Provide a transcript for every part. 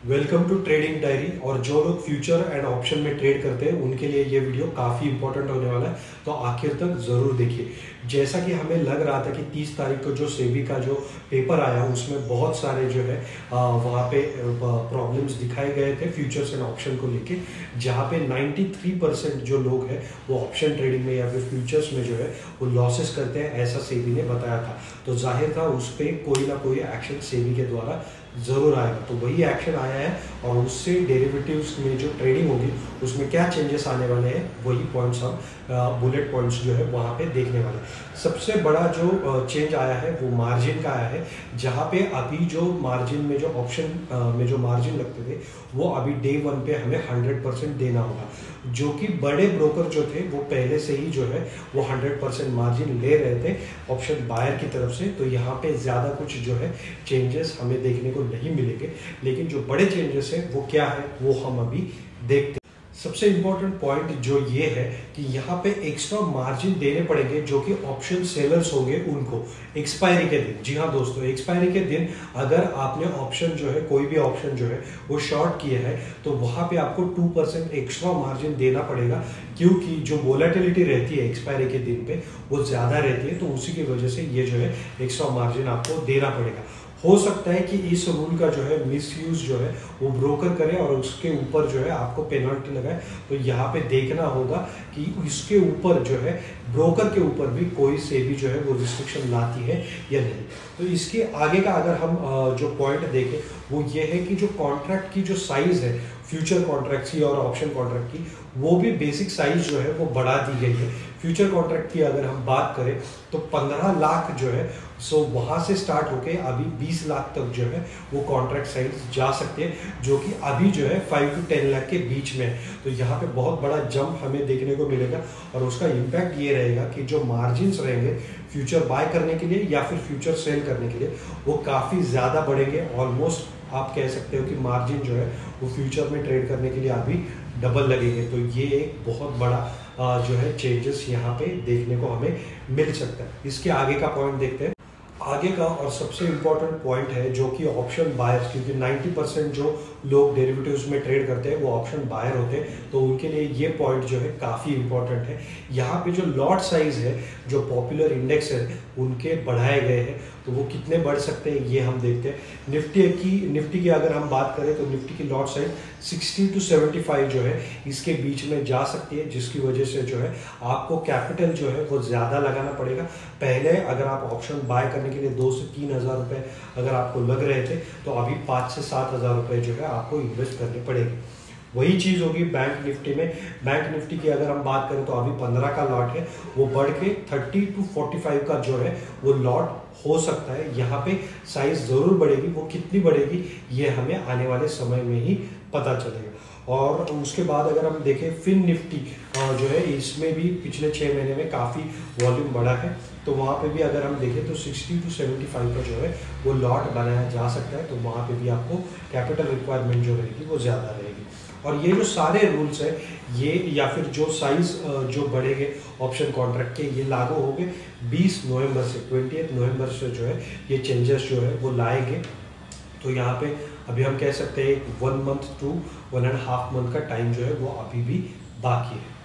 Welcome to trading diary. और जो लोग फ्यूचर एंड ऑप्शन में ट्रेड करते हैं उनके लिए ये वीडियो काफ़ी इंपॉर्टेंट होने वाला है, तो आखिर तक ज़रूर देखिए। जैसा कि हमें लग रहा था कि 30 तारीख को जो सेबी का जो पेपर आया उसमें बहुत सारे जो है वहाँ पे प्रॉब्लम्स दिखाए गए थे फ्यूचर्स एंड ऑप्शन को लेके, जहाँ पे 93% जो लोग हैं वो ऑप्शन ट्रेडिंग में या फिर फ्यूचर्स में जो है वो लॉसेस करते हैं, ऐसा सेबी ने बताया था। तो जाहिर था उस पर कोई ना कोई एक्शन सेबी के द्वारा ज़रूर आएगा, तो वही एक्शन आया है और उससे डेरिवेटिव्स में जो ट्रेडिंग होगी उसमें क्या चेंजेस आने वाले हैं वही पॉइंट्स हम बुलेट पॉइंट्स जो है वहाँ पे देखने वाले हैं। सबसे बड़ा जो चेंज आया है वो मार्जिन का आया है, जहाँ पे अभी जो मार्जिन में जो ऑप्शन में जो मार्जिन लगते थे वो अभी डे 1 पे हमें 100% देना होगा, जो कि बड़े ब्रोकर जो थे वो पहले से ही जो है वो 100% मार्जिन ले रहे थे ऑप्शन बायर की तरफ से। तो यहाँ पे ज़्यादा कुछ जो है चेंजेस हमें देखने को नहीं मिलेंगे, लेकिन जो बड़े चेंजेस हैं वो क्या है वो हम अभी देखते हैं। सबसे इम्पोर्टेंट पॉइंट जो ये है कि यहाँ पे एक्स्ट्रा मार्जिन देने पड़ेंगे जो कि ऑप्शन सेलर्स होंगे उनको एक्सपायरी के दिन। जी हाँ दोस्तों, एक्सपायरी के दिन अगर आपने ऑप्शन जो है कोई भी ऑप्शन जो है वो शॉर्ट किया है तो वहाँ पे आपको 2% एक्स्ट्रा मार्जिन देना पड़ेगा, क्योंकि जो वोलेटिलिटी रहती है एक्सपायरी के दिन पे वो ज़्यादा रहती है, तो उसी की वजह से ये जो है एक्स्ट्रा मार्जिन आपको देना पड़ेगा। हो सकता है कि इस रूल का जो है मिसयूज जो है वो ब्रोकर करे और उसके ऊपर जो है आपको पेनल्टी लगाए, तो यहाँ पे देखना होगा कि इसके ऊपर जो है ब्रोकर के ऊपर भी कोई सेबी जो है वो रिस्ट्रिक्शन लाती है या नहीं। तो इसके आगे का अगर हम जो पॉइंट देखें वो ये है कि जो कॉन्ट्रैक्ट की जो साइज है फ्यूचर कॉन्ट्रैक्ट की और ऑप्शन कॉन्ट्रैक्ट की, वो भी बेसिक साइज जो है वो बढ़ा दी गई है। फ्यूचर कॉन्ट्रैक्ट की अगर हम बात करें तो 15 लाख जो है वहाँ से स्टार्ट होके अभी 20 लाख तक जो है वो कॉन्ट्रैक्ट साइज जा सकते हैं, जो कि अभी जो है 5 to 10 लाख के बीच में है। तो यहाँ पे बहुत बड़ा जंप हमें देखने को मिलेगा और उसका इम्पैक्ट ये रहेगा कि जो मार्जिन्स रहेंगे फ्यूचर बाय करने के लिए या फिर फ्यूचर सेल करने के लिए वो काफ़ी ज़्यादा बढ़ेंगे। ऑलमोस्ट आप कह सकते हो कि मार्जिन जो है वो फ्यूचर में ट्रेड करने के लिए अभी डबल लगेंगे। तो ये एक बहुत बड़ा जो है चेंजेस यहाँ पे देखने को हमें मिल सकता है। इसके आगे का पॉइंट देखते हैं। आगे का और सबसे इम्पॉर्टेंट पॉइंट है जो कि ऑप्शन बायर्स, क्योंकि 90% जो लोग डेरिवेटिव्स में ट्रेड करते हैं वो ऑप्शन बायर होते हैं, तो उनके लिए ये पॉइंट जो है काफ़ी इम्पॉर्टेंट है। यहाँ पे जो लॉट साइज है जो पॉपुलर इंडेक्स है उनके बढ़ाए गए हैं, तो वो कितने बढ़ सकते हैं ये हम देखते हैं। निफ्टी की अगर हम बात करें तो निफ्टी की लॉट साइज 60 to 75 जो है इसके बीच में जा सकती है, जिसकी वजह से जो है आपको कैपिटल जो है वो ज़्यादा लगाना पड़ेगा। पहले अगर आप ऑप्शन बाय करने के लिए 2 से 3 हज़ार रुपये अगर आपको लग रहे थे, तो अभी 5 से 7 हज़ार रुपये जो है आपको इन्वेस्ट करने पड़ेंगे। वही चीज़ होगी बैंक निफ्टी में। बैंक निफ्टी की अगर हम बात करें तो अभी 15 का लॉट है, वो बढ़ के 30 to 45 का जो है वो लॉट हो सकता है। यहाँ पे साइज ज़रूर बढ़ेगी, वो कितनी बढ़ेगी ये हमें आने वाले समय में ही पता चलेगा। और उसके बाद अगर हम देखें फिन निफ्टी जो है इसमें भी पिछले 6 महीने में काफ़ी वॉल्यूम बढ़ा है, तो वहाँ पे भी अगर हम देखें तो 60 to 75 का जो है वो लॉट बनाया जा सकता है। तो वहाँ पे भी आपको कैपिटल रिक्वायरमेंट जो रहेगी वो ज़्यादा रहेगी। और ये जो सारे रूल्स है ये या फिर जो साइज जो बढ़ेंगे ऑप्शन कॉन्ट्रैक्ट के ये लागू होंगे 20 नवंबर से 28 नवंबर से जो है ये चेंजेस जो है वो लाएंगे। तो यहाँ पे अभी हम कह सकते हैं 1 month to 1.5 month का टाइम जो है वो अभी भी बाकी है।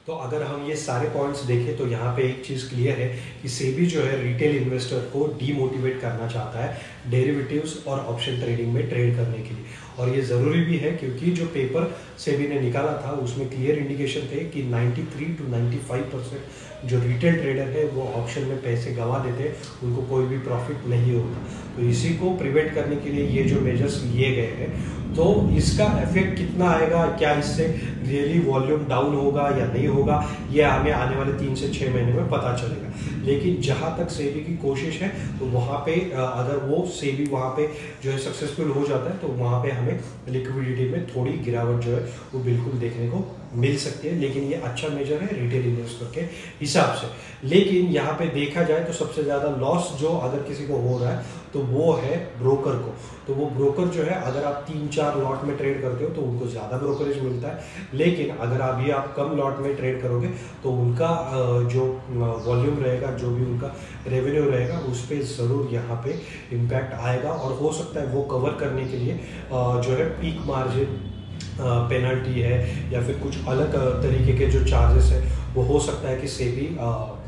तो अगर हम ये सारे पॉइंट्स देखें तो यहाँ पे एक चीज़ क्लियर है कि सेबी जो है रिटेल इन्वेस्टर को डीमोटिवेट करना चाहता है डेरिवेटिव्स और ऑप्शन ट्रेडिंग में ट्रेड करने के लिए। और ये ज़रूरी भी है क्योंकि जो पेपर सेबी ने निकाला था उसमें क्लियर इंडिकेशन थे कि 93 to 95% जो रिटेल ट्रेडर है वो ऑप्शन में पैसे गंवा देते हैं, उनको कोई भी प्रॉफिट नहीं होता। तो इसी को प्रिवेंट करने के लिए ये जो मेजर्स लिए गए हैं, तो इसका इफेक्ट कितना आएगा, क्या इससे रियली वॉल्यूम डाउन होगा या नहीं होगा, ये हमें आने वाले 3 से 6 महीने में पता चलेगा। लेकिन जहाँ तक सेबी की कोशिश है तो वहाँ पे अगर वो सेबी वहाँ पे जो है सक्सेसफुल हो जाता है तो वहाँ पे हमें लिक्विडिटी में थोड़ी गिरावट जो है वो बिल्कुल देखने को मिल सकती है, लेकिन ये अच्छा मेजर है रिटेल इन्वेस्टर के हिसाब से। लेकिन यहाँ पे देखा जाए तो सबसे ज़्यादा लॉस जो अगर किसी को हो रहा है तो वो है ब्रोकर को। तो वो ब्रोकर जो है, अगर आप 3-4 लॉट में ट्रेड करते हो तो उनको ज़्यादा ब्रोकरेज मिलता है, लेकिन अगर अभी आप कम लॉट में ट्रेड करोगे तो उनका जो वॉल्यूम रहेगा, जो भी उनका रेवेन्यू रहेगा, उस पर ज़रूर यहाँ पे इम्पैक्ट आएगा। और हो सकता है वो कवर करने के लिए जो है पीक मार्जिन पेनल्टी है या फिर कुछ अलग तरीके के जो चार्जेस है, वो हो सकता है कि सेबी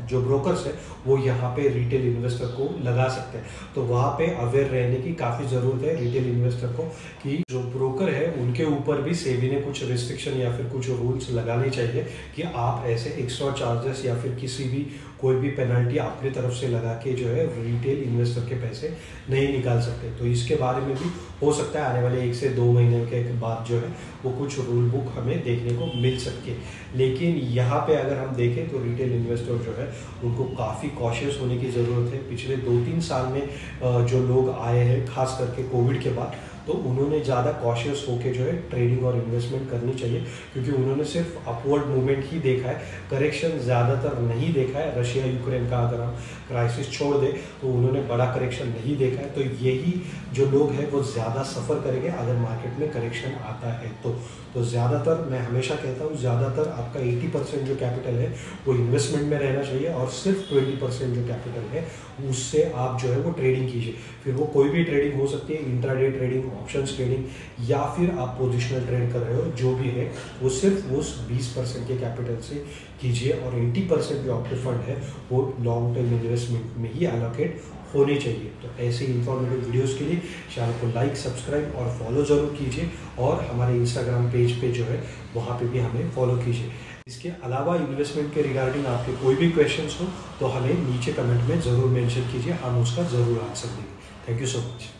जो ब्रोकर्स है वो यहाँ पे रिटेल इन्वेस्टर को लगा सकते हैं। तो वहाँ पे अवेयर रहने की काफ़ी ज़रूरत है रिटेल इन्वेस्टर को कि जो ब्रोकर है उनके ऊपर भी सेबी ने कुछ रिस्ट्रिक्शन या फिर कुछ रूल्स लगाने चाहिए कि आप ऐसे एक्स्ट्रा चार्जेस या फिर किसी भी कोई भी पेनल्टी अपनी तरफ से लगा के जो है रिटेल इन्वेस्टर के पैसे नहीं निकाल सकते। तो इसके बारे में भी हो सकता है आने वाले 1 से 2 महीने के बाद जो है वो कुछ रूल बुक हमें देखने को मिल सकती है। लेकिन यहाँ पे अगर हम देखें तो रिटेल इन्वेस्टर जो है उनको काफ़ी कॉशियस होने की ज़रूरत है। पिछले 2-3 साल में जो लोग आए हैं, खास करके कोविड के बाद, तो उन्होंने ज़्यादा कॉशियस होकर जो है ट्रेडिंग और इन्वेस्टमेंट करनी चाहिए, क्योंकि उन्होंने सिर्फ अपवर्ड मूवमेंट ही देखा है, करेक्शन ज़्यादातर नहीं देखा है। रशिया यूक्रेन का अगर हम क्राइसिस छोड़ दें तो उन्होंने बड़ा करेक्शन नहीं देखा है। तो यही जो लोग हैं वो ज़्यादा सफ़र करेंगे अगर मार्केट में करेक्शन आता है तो ज़्यादातर, मैं हमेशा कहता हूँ, ज़्यादातर आपका 80% जो कैपिटल है वो इन्वेस्टमेंट में रहना चाहिए और सिर्फ 20% जो कैपिटल है उससे आप जो है वो ट्रेडिंग कीजिए। फिर वो कोई भी ट्रेडिंग हो सकती है, इंट्राडे ट्रेडिंग, ऑप्शंस ट्रेडिंग, या फिर आप पोजिशनल ट्रेड कर रहे हो, जो भी है वो सिर्फ उस 20% के कैपिटल से कीजिए। और 80% जो आपके फंड है वो लॉन्ग टर्म इन्वेस्टमेंट में ही एलोकेट होने चाहिए। तो ऐसे इंफॉर्मेटिव वीडियोस के लिए चैनल को लाइक, सब्सक्राइब और फॉलो ज़रूर कीजिए, और हमारे इंस्टाग्राम पेज पे जो है वहाँ पे भी हमें फॉलो कीजिए। इसके अलावा इन्वेस्टमेंट के रिगार्डिंग आपके कोई भी क्वेश्चंस हो तो हमें नीचे कमेंट में ज़रूर मेंशन कीजिए, हम उसका ज़रूर आंसर देंगे। Thank you so much.